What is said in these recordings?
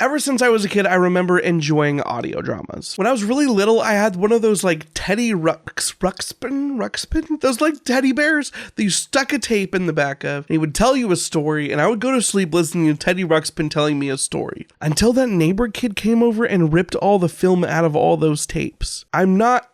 Ever since I was a kid, I remember enjoying audio dramas. When I was really little, I had one of those like Teddy Ruxpin, those like teddy bears that you stuck a tape in the back of, and he would tell you a story, and I would go to sleep listening to Teddy Ruxpin telling me a story. Until that neighbor kid came over and ripped all the film out of all those tapes. I'm not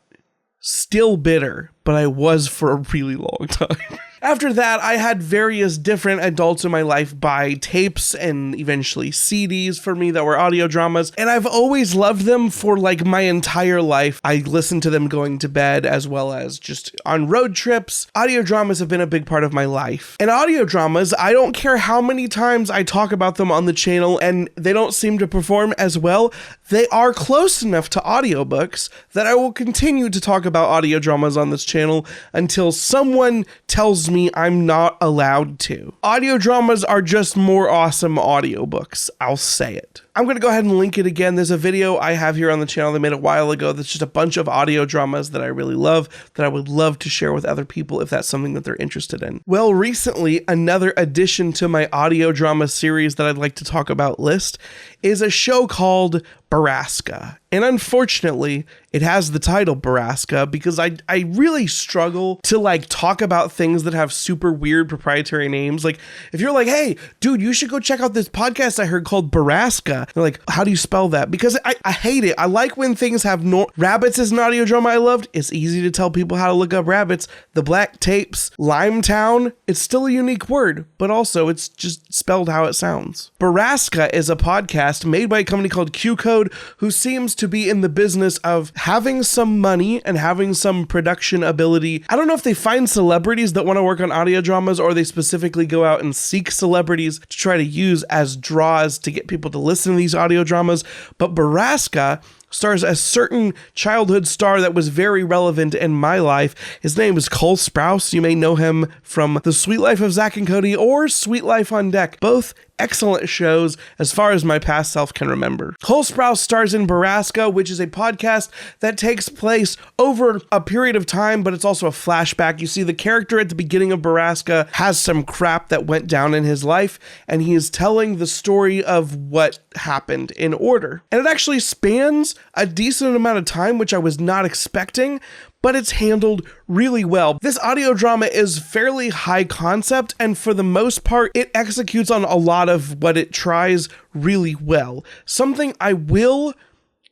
still bitter, but I was for a really long time. After that, I had various different adults in my life buy tapes and eventually CDs for me that were audio dramas, and I've always loved them for like my entire life. I listened to them going to bed as well as just on road trips. Audio dramas have been a big part of my life. And audio dramas, I don't care how many times I talk about them on the channel and they don't seem to perform as well, they are close enough to audiobooks that I will continue to talk about audio dramas on this channel until someone tells me I'm not allowed to. Audio dramas are just more awesome audiobooks. I'll say it. I'm going to go ahead and link it again. There's a video I have here on the channel that I made a while ago that's just a bunch of audio dramas that I really love, that I would love to share with other people if that's something that they're interested in. Well, recently, another addition to my audio drama series that I'd like to talk about list is a show called Borrasca. And unfortunately, it has the title Borrasca because I really struggle to like talk about things that have super weird proprietary names. Like if you're like, hey, dude, you should go check out this podcast I heard called Borrasca. They're like, how do you spell that? Because I hate it. I like when things have rabbits is an audio drama I loved. It's easy to tell people how to look up rabbits. The Black Tapes, Limetown, it's still a unique word, but also it's just spelled how it sounds. Borrasca is a podcast made by a company called Q Code, who seems to be in the business of having some money and having some production ability. I don't know if they find celebrities that want to work on audio dramas or they specifically go out and seek celebrities to try to use as draws to get people to listen to these audio dramas, but Borrasca stars a certain childhood star that was very relevant in my life. His name is Cole Sprouse. You may know him from The Sweet Life of Zack and Cody or Sweet Life on Deck. Both excellent shows as far as my past self can remember. Cole Sprouse stars in Borrasca, which is a podcast that takes place over a period of time, but it's also a flashback. You see the character at the beginning of Borrasca has some crap that went down in his life, and he is telling the story of what happened in order. And it actually spans a decent amount of time, which I was not expecting, but it's handled really well. This audio drama is fairly high concept, and for the most part, it executes on a lot of what it tries really well. Something I will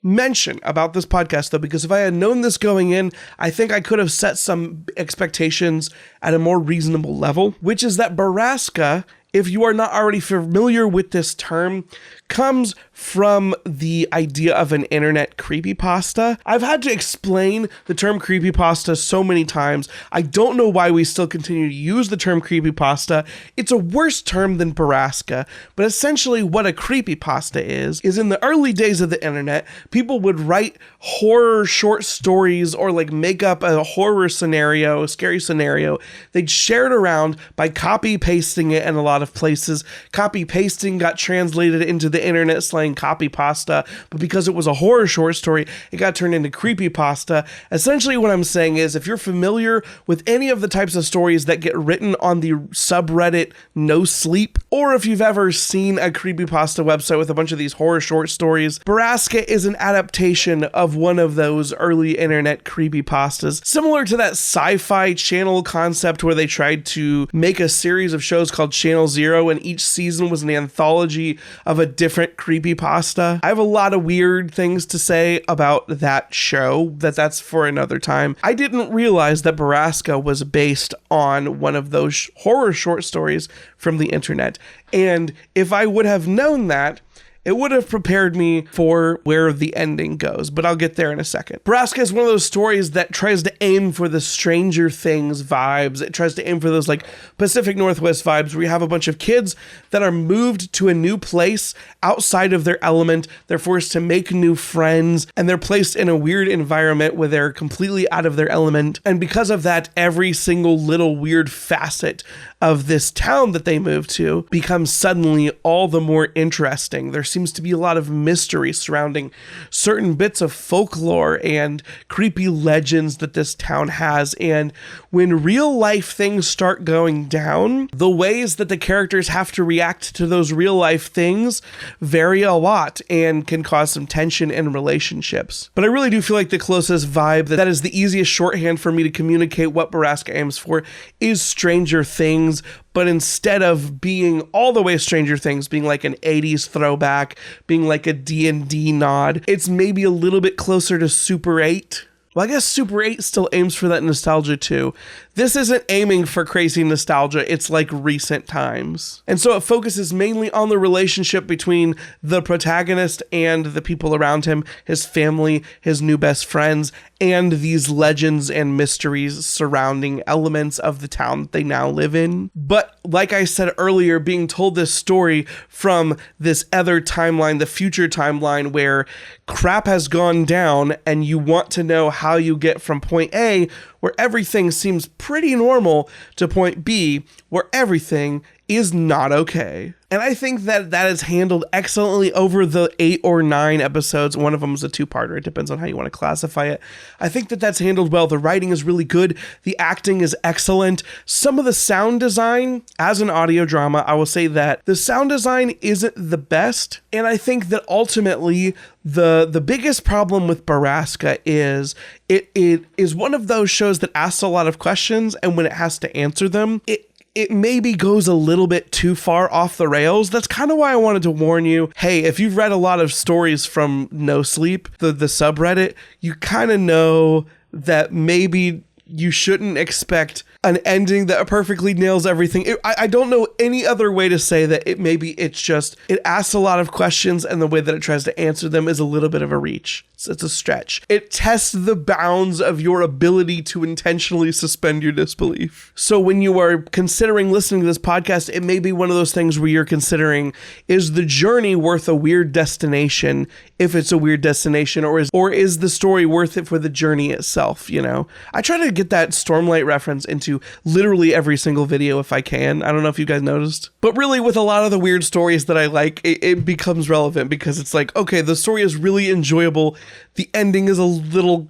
mention about this podcast, though, because if I had known this going in, I think I could have set some expectations at a more reasonable level, which is that Borrasca, if you are not already familiar with this term, comes from the idea of an internet creepypasta. I've had to explain the term creepypasta so many times. I don't know why we still continue to use the term creepypasta. It's a worse term than Borrasca, but essentially what a creepypasta is in the early days of the internet, people would write horror short stories or like make up a horror scenario, a scary scenario. They'd share it around by copy pasting it in a lot of places. Copy pasting got translated into the internet slang copypasta, but because it was a horror short story, it got turned into creepypasta. Essentially what I'm saying is, if you're familiar with any of the types of stories that get written on the subreddit No Sleep, or if you've ever seen a creepypasta website with a bunch of these horror short stories, Borrasca is an adaptation of one of those early internet creepypastas, similar to that sci-fi channel concept where they tried to make a series of shows called Channel Zero, and each season was an anthology of a different creepypasta. I have a lot of weird things to say about that show, that's for another time. I didn't realize that Borrasca was based on one of those horror short stories from the internet. And if I would have known that, it would have prepared me for where the ending goes, but I'll get there in a second. Borrasca is one of those stories that tries to aim for the Stranger Things vibes. It tries to aim for those like Pacific Northwest vibes where you have a bunch of kids that are moved to a new place outside of their element. They're forced to make new friends, and they're placed in a weird environment where they're completely out of their element. And because of that, every single little weird facet of this town that they move to becomes suddenly all the more interesting. There seems to be a lot of mystery surrounding certain bits of folklore and creepy legends that this town has. And when real life things start going down, the ways that the characters have to react to those real life things vary a lot and can cause some tension in relationships. But I really do feel like the closest vibe that is the easiest shorthand for me to communicate what Borrasca aims for is Stranger Things, but instead of being all the way Stranger Things, being like an 80s throwback, being like a D&D nod, it's maybe a little bit closer to Super 8. Well, I guess Super 8 still aims for that nostalgia too. This isn't aiming for crazy nostalgia, it's like recent times. And so it focuses mainly on the relationship between the protagonist and the people around him, his family, his new best friends, and these legends and mysteries surrounding elements of the town that they now live in. But like I said earlier, being told this story from this other timeline, the future timeline where crap has gone down and you want to know how you get from point A, where everything seems pretty normal, to point B, where everything is not okay. And I think that that is handled excellently over the 8 or 9 episodes. One of them is a 2-parter. It depends on how you want to classify it. I think that that's handled well. The writing is really good. The acting is excellent. Some of the sound design, as an audio drama, I will say that the sound design isn't the best. And I think that ultimately the biggest problem with Borrasca is it is one of those shows that asks a lot of questions, and when it has to answer them, it maybe goes a little bit too far off the rails. That's kind of why I wanted to warn you. Hey, if you've read a lot of stories from No Sleep, the subreddit, you kind of know that maybe you shouldn't expect an ending that perfectly nails everything. I don't know any other way to say that. It asks a lot of questions, and the way that it tries to answer them is a little bit of a reach. It's a stretch. It tests the bounds of your ability to intentionally suspend your disbelief. So when you are considering listening to this podcast, it may be one of those things where you're considering, is the journey worth a weird destination if it's a weird destination, or is the story worth it for the journey itself, you know? I try to get that Stormlight reference into literally every single video if I can. I don't know if you guys noticed. But really, with a lot of the weird stories that I like, it becomes relevant because it's like, okay, the story is really enjoyable. The ending is a little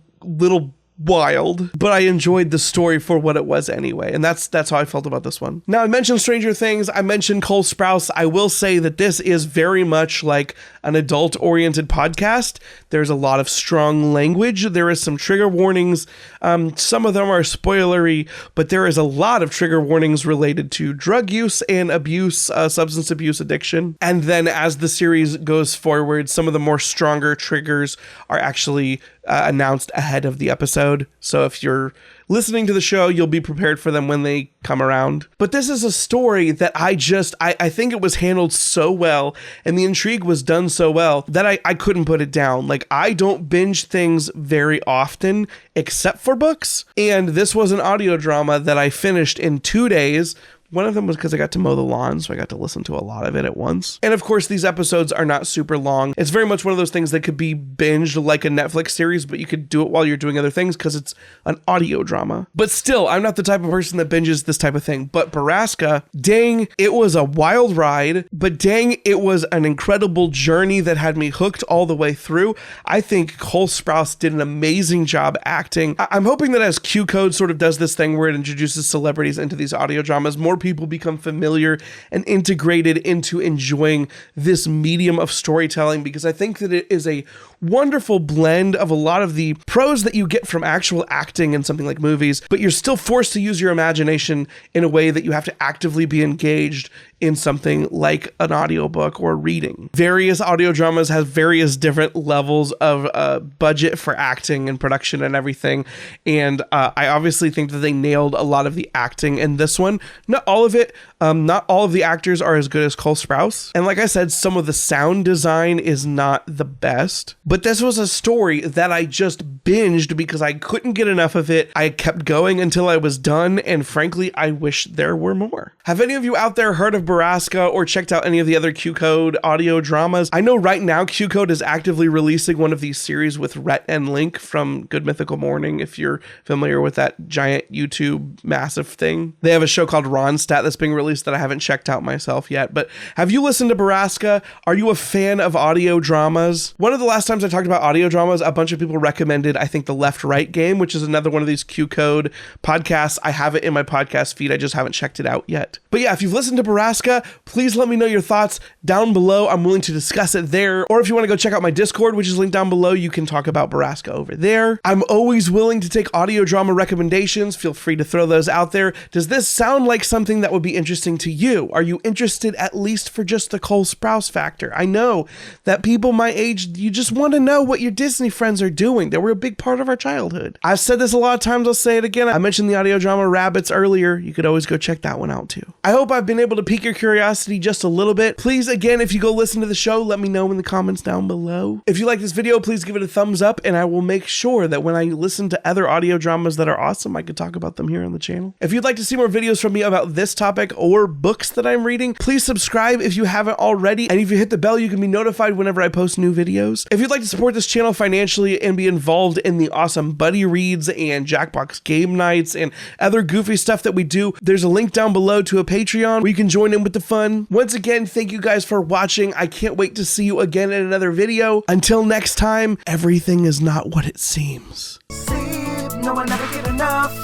wild, but I enjoyed the story for what it was anyway, and that's how I felt about this one. Now, I mentioned Stranger Things, I mentioned Cole Sprouse. I will say that this is very much like an adult-oriented podcast. There's a lot of strong language. There is some trigger warnings. Some of them are spoilery, but there is a lot of trigger warnings related to drug use and abuse, substance abuse addiction. And then as the series goes forward, some of the more stronger triggers are actually announced ahead of the episode. So if you're listening to the show, you'll be prepared for them when they come around. But this is a story that I think it was handled so well, and the intrigue was done so well that I couldn't put it down. Like, I don't binge things very often except for books, and this was an audio drama that I finished in 2 days. One of them was because I got to mow the lawn, so I got to listen to a lot of it at once. And of course, these episodes are not super long. It's very much one of those things that could be binged like a Netflix series, but you could do it while you're doing other things because it's an audio drama. But still, I'm not the type of person that binges this type of thing. But Borrasca, dang, it was a wild ride, but dang, it was an incredible journey that had me hooked all the way through. I think Cole Sprouse did an amazing job acting. I'm hoping that as Q Code sort of does this thing where it introduces celebrities into these audio dramas, more people become familiar and integrated into enjoying this medium of storytelling, because I think that it is a wonderful blend of a lot of the pros that you get from actual acting in something like movies, but you're still forced to use your imagination in a way that you have to actively be engaged in something like an audiobook or reading. Various audio dramas have various different levels of budget for acting and production and everything, and I obviously think that they nailed a lot of the acting in this one. Not all of it. Not all of the actors are as good as Cole Sprouse, and like I said, some of the sound design is not the best, but this was a story that I just binged because I couldn't get enough of it. I kept going until I was done, and frankly, I wish there were more. Have any of you out there heard of Borrasca or checked out any of the other Q-Code audio dramas? I know right now Q-Code is actively releasing one of these series with Rhett and Link from Good Mythical Morning, if you're familiar with that giant YouTube massive thing. They have a show called Ronstadt that's being released that I haven't checked out myself yet, but have you listened to Borrasca? Are you a fan of audio dramas? One of the last times I talked about audio dramas, a bunch of people recommended, I think, the Left-Right Game, which is another one of these Q-Code podcasts. I have it in my podcast feed. I just haven't checked it out yet. But yeah, if you've listened to Borrasca, please let me know your thoughts down below. I'm willing to discuss it there. Or if you want to go check out my Discord, which is linked down below, you can talk about Borrasca over there. I'm always willing to take audio drama recommendations. Feel free to throw those out there. Does this sound like something that would be interesting to you? Are you interested at least for just the Cole Sprouse factor? I know that people my age, you just want to know what your Disney friends are doing. They were a big part of our childhood. I've said this a lot of times. I'll say it again. I mentioned the audio drama Rabbits earlier. You could always go check that one out too. I hope I've been able to pique your curiosity just a little bit. Please, again, if you go listen to the show, let me know in the comments down below. If you like this video, please give it a thumbs up, and I will make sure that when I listen to other audio dramas that are awesome, I can talk about them here on the channel. If you'd like to see more videos from me about this topic or books that I'm reading, please subscribe if you haven't already, and if you hit the bell, you can be notified whenever I post new videos. If you'd like to support this channel financially and be involved in the awesome buddy reads and Jackbox game nights and other goofy stuff that we do, there's a link down below to a Patreon where you can join in with the fun. Once again, thank you guys for watching. I can't wait to see you again in another video. Until next time, everything is not what it seems. Sleep, no one ever get enough.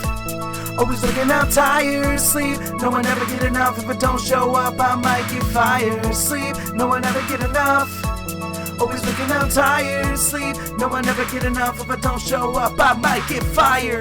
Always looking out tired. Sleep, no one ever get enough. If I don't show up, I might get fired. Sleep, no one ever get enough. Always looking out tired. Sleep, no one ever get enough. If I don't show up, I might get fired.